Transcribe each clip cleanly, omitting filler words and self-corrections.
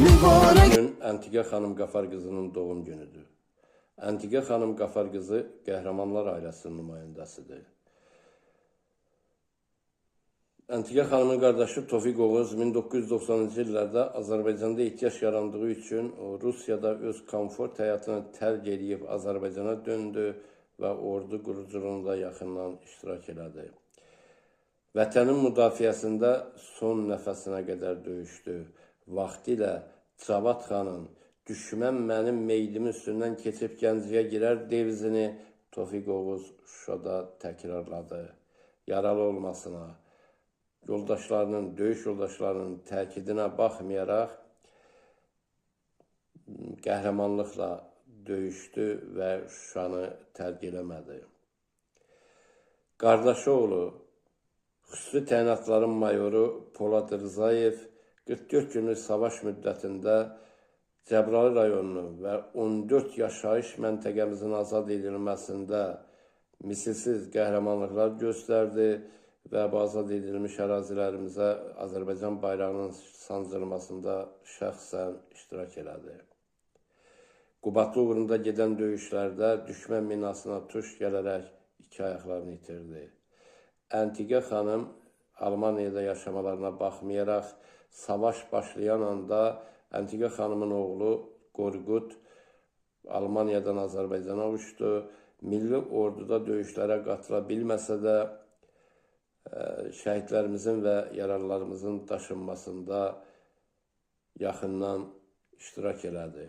mübarək. Bugün Əntiqə xanım Qafar qızının doğum günüdür. Əntiqə xanım Qafar qızı qəhrəmanlar ailəsinin nümayəndəsidir. Əntiqə xanımın qardaşı Tofiq Oğuz 1990-cı illərdə Azərbaycanda ehtiyac yarandığı üçün Rusiyada öz komfort həyatını tərk edib Azərbaycana döndü və ordu quruculuğunda yaxından iştirak elədi. Vətənin müdafiəsində son nəfəsinə qədər döyüşdü. Vaxtilə Cavad xanın "Düşmən mənim meydimin üstündən keçib Gəncəyə girər" devizini Tofiq Oğuz Şuşada təkrarladı. Yaralı olmasına, döyüş yoldaşlarının təkidinə baxmayaraq qəhrəmanlıqla döyüşdü və Şuşanı tərk eləmədi. Qardaşı oğlu, xüsusi təyinatların mayoru Polad Rzayev 44 günlük savaş müddətində Cəbrayıl rayonunu və 14 yaşayış məntəqəmizin azad edilməsində misilsiz qəhrəmanlıqlar göstərdi və bu azad edilmiş ərazilərimizə Azərbaycan bayrağının sancılmasında şəxsən iştirak elədi. Qubadlı uğrunda gedən döyüşlərdə düşmən minasına tuş gələrək 2 ayaqlarını itirdi. Əntiqə xanım Almaniyada yaşamalarına baxmayaraq, savaş başlayan anda Əntiqə xanımın oğlu Qorqud Almaniyadan Azərbaycana uçdu. Milli orduda döyüşlərə qatıla bilməsə də, şəhidlərimizin və yaralılarımızın daşınmasında yaxından iştirak elədi.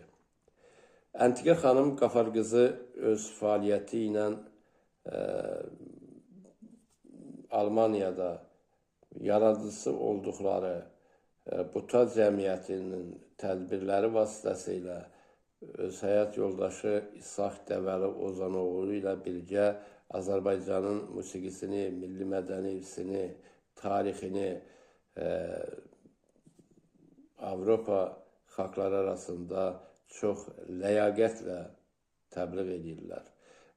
Əntiqə xanım Qafar qızı öz fəaliyyəti ilə Almaniyada yaradıcısı olduqları Buta cəmiyyətinin tədbirləri vasitəsilə öz həyat yoldaşı İshaq Dəvəli Ozanoğlu ilə birgə Azərbaycanın musiqisini, milli mədəni irsini, tarixini Avropa xalqları arasında çox ləyaqətlə təbliğ edirlər.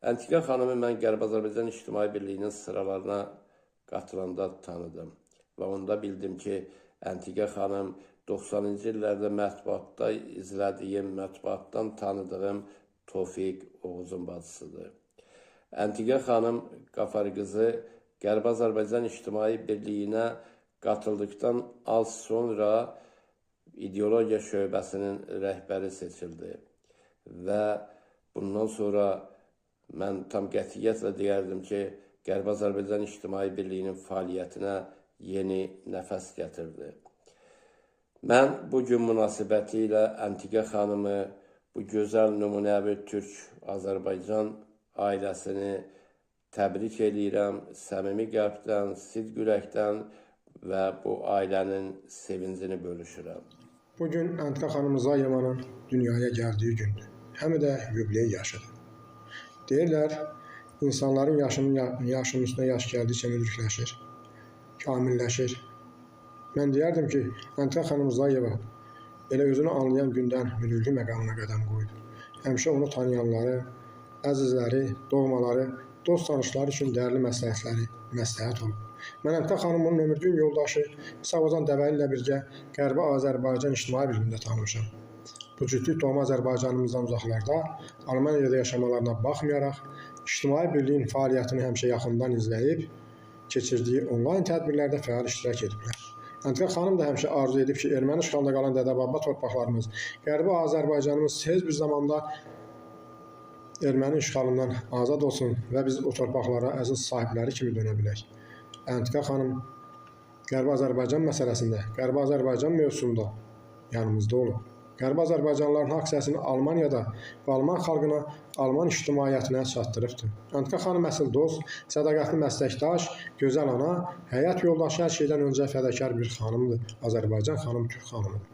Əntiqə xanımı mən Qərbi Azərbaycan İctimai Birliyinin sıralarına qatılanda tanıdım və onda bildim ki, Əntiqə xanım 90-cı illərdə mətbuatda izlədiyim, mətbuatdan tanıdığım Tofiq Oğuzun bacısıdır. Əntiqə xanım Qafar qızı Qərbi Azərbaycan İctimai Birliyinə qatıldıqdan az sonra ideologiya şöbəsinin rəhbəri seçildi və bundan sonra mən tam qətiyyətlə deyərdim ki, Qərbi Azərbaycan İctimai Birliyinin fəaliyyətinə yeni nəfəs gətirdi. Mən bugün münasibəti ilə Əntiqə xanımı, bu gözəl nümunəvi Türk-Azərbaycan ailəsini təbrik edirəm, səmimi qəlbdən, sidq ürəkdən və bu ailənin sevincini bölüşürəm. Bugün Əntiqə xanım Zayevanın dünyaya gəldiyi gündür. Həm də yubiley yaşıdır. Deyirlər, insanların yaşının üstünə yaş gəldikcə müdrikləşir, kamilləşir. Mən deyərdim ki, Əntiqə xanım Zayeva elə özünü anlayan gündən müdürlük məqamına qədəm qoydu. Həmişə onu tanıyanları, əzizləri, doğmaları, dost tanışları üçün dəyərli məsləhət olub. Mən Əntiqə xanımın ömürgün yoldaşı Sağozan Dəvəli ilə birgə Qərbi Azərbaycan İctimai Birliyində tanımışam. Bu cütlük doğma Azərbaycanımızdan uzaqlarda, Almaniyada yaşamalarına baxmayaraq, İctimai Birliyin fəaliyyətini həmişə yaxından izləyib, keçirdiyi onlayn tədbirlərdə fəal iştirak ediblər. Əntiqə xanım da həmişə arzu edib ki, erməni işğalında qalan Dədə-Baba torpaqlarımız, Qərbi Azərbaycanımız tez bir zamanda erməni işğalından azad olsun və biz o torpaqlara əziz sahibləri kimi dönə bilək. Əntiqə xanım Qərbi Azərbaycan məsələsində, Qərbi Azərbaycan mövzusunda yanımızda olub. Qərbi Azərbaycanlıların haqq səsini Almaniyada və Alman xalqına, Alman ictimaiyyətinə çatdırıbdır. Əntiqə xanım əsl dost, sədaqətli məsləkdaş, gözəl ana, həyat yoldaşı hər şeydən öncə fədakar bir xanımdır. Azərbaycan xanım, Türk xanımıdır.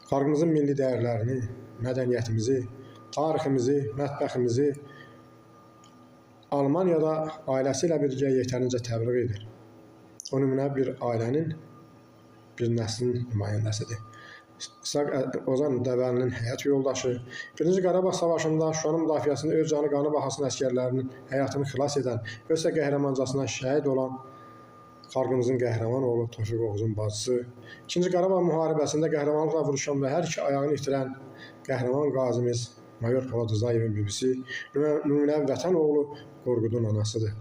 Xalqımızın milli dəyərlərini, mədəniyyətimizi, tariximizi, mətbəximizi Almaniyada ailəsi ilə birgə yetərincə təbliğ edir. O nümunə bir ailənin, bir nəslin nümayəndəsidir. İshaq Ozan Dəvəlinin həyat yoldaşı, 1-ci Qarabağ Savaşında Şuşanın müdafiəsində öz canı qanı bahasına əsgərlərinin həyatını xilas edən, özsə qəhrəmancasına şəhid olan xalqımızın qəhrəman oğlu Tofiq Oğuzun bacısı, 2-ci Qarabağ müharibəsində qəhrəmanlıqla vuruşan və hər iki ayağını itirən qəhrəman qazimiz Mayor Polad Rızayevin bibisi Nümunəvi Vətən oğlu Qorqudun anasıdır.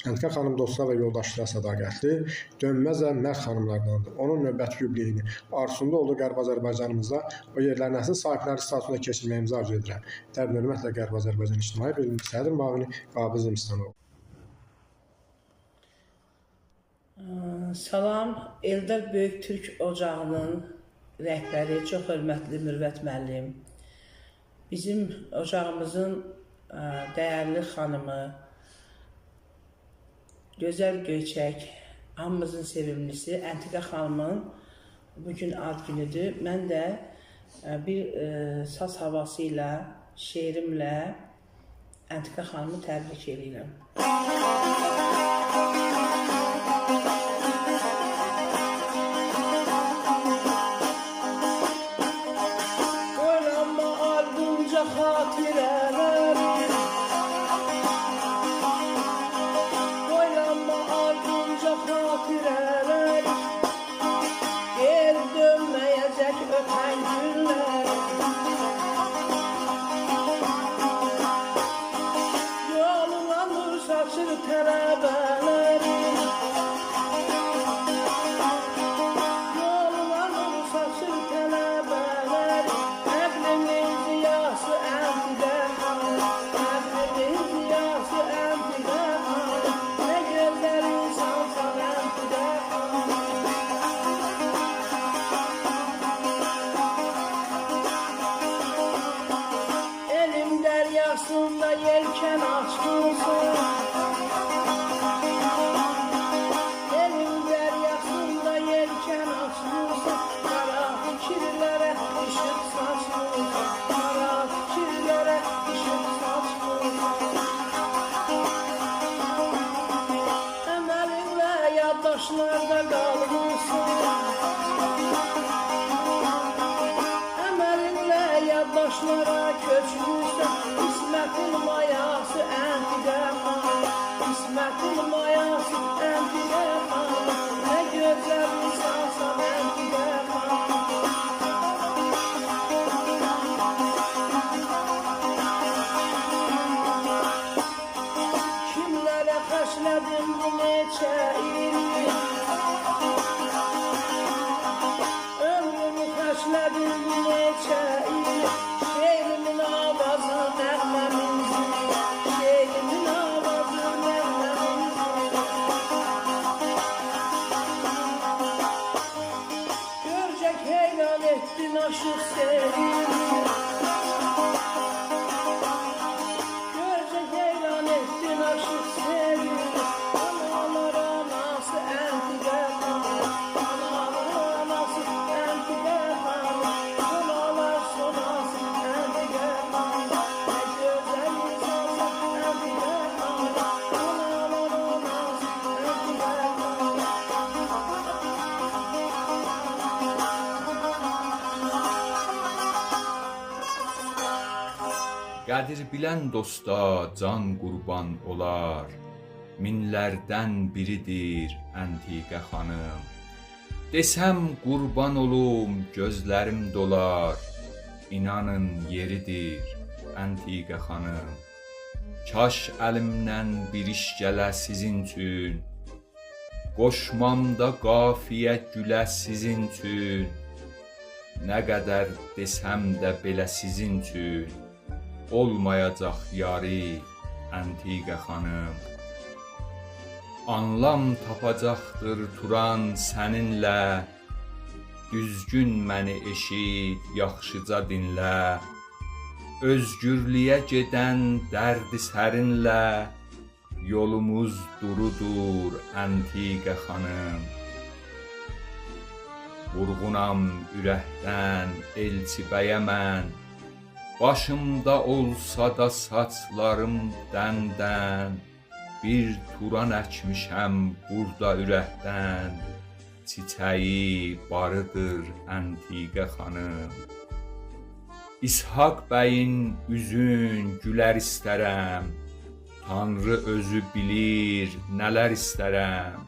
Əntiqə xanım dostlar və yoldaşlara sədaqətli, dönməz və mərd xanımlardandır. Onun növbəti yubileyini arzusunda olduğu Qərb Azərbaycanımızda o yerlərin əsl sahibləri statusuna keçirməyimizi arzu edirəm. Dərin hörmətlə Qərb Azərbaycan İctimai Birliyinin sədr müavini Qabız İmstanoğlu. Salam, Eldar Böyük Türk Ocağının rəhbəri, çox hörmətli Mürvət müəllim, bizim ocağımızın dəyərli xanımı, gözəl Göyçək, hamımızın sevimlisi Əntiqə xanımın bugün ad günüdür. Mən də bir saz havası ilə, şeirimlə Əntiqə xanımı təbrik edirəm. Oynama ardınca xatirələr, oynama ardınca xatirələr, geri dönməyəcək ötən günlər. Yoluna nur saçır tələbələr, yoluna nur saçır tələbələr, əqlimin ziyası Əntiqə xanım, əqlimin ziyası Əntiqə xanım, nə gözəl insansan Əntiqə xanım. Elim dəryasında yelkən açmışsın, elim dəryasında yelkən açmışsın, qara fikirlərə işıq saçmışsın, qara fikirlərə işıq saçmışsın. Əməlinlə yaddaşlarda qalmışsın, əməlinlə yaddaşlara köçmüşsən, İsmətin mayası Əntiqə xanım, İsmətin mayası Əntiqə xanım, nə gözəl insansan Əntiqə xanım. Kimlərə xərclədim bu neçə il, ömrümü xərclədim bu neçə il, şeirimin avazı nəğməmin zili, şeirimin avazı nəğməmin zili. Görcək heyran etdin aşıq sevgimi, görcək heyran etdin aşıq sevgimi, analar anası Əntiqə xanım, analar anası Əntiqə xanım, sonalar sonası Əntiqə xanım, nə gözəl insansan Əntiqə xanım, analar anası Əntiqə xanım. Qədir bilən dosta can qurban olar, minlərdən biridir Əntiqə xanım. Desəm qurban olum gözlərim dolar, inanın yeridir Əntiqə xanım. Kaş əlimdən bir iş gələ sizin üçün, qoşmamda qafiyə gülə sizin üçün. Nə qədər desəm də belə sizin üçün, olmayacaq yari Əntiqə xanım. Anlam tapacaqdır Turan səninlə, düzgün məni eşit, yaxşıca dinlə. Özgürlüyə gedən dərdi sərinlə, yolumuz durudur Əntiqə xanım. Vurğunam ürəkdən elçi bəyə mən, başımda olsa da saçlarım dəndən, bir turan əkmişəm burada ürəkdən, çiçəyi barıdır Əntiqə xanım. İshaq bəyin üzün gülər istərəm, Tanrı özü bilir nələr istərəm.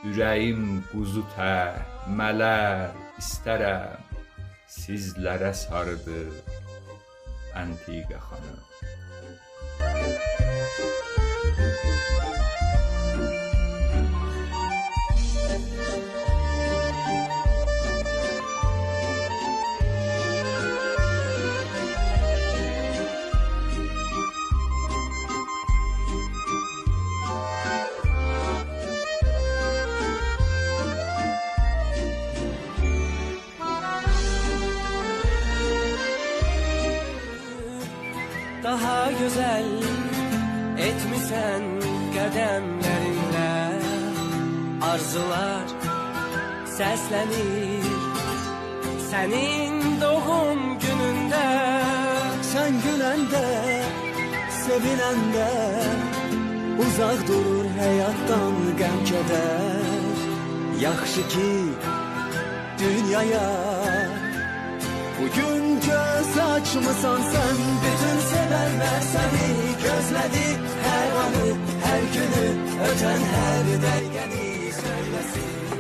ürəyim quzu tər, mələr istərəm, sizlərə sarıdır Əntiqə xanım. Daha güzel etmişsen qədəmlərinlə, arzular səslənir sənin doğum günündə. Sen gülende, sevinende, uzak durur hayattan gəm kədər. Yaxşı ki dünyaya bugün göz açmısan sen. Bütün severler seni gözledi, her anı, her günü, öten her dəqiqəni söylesin.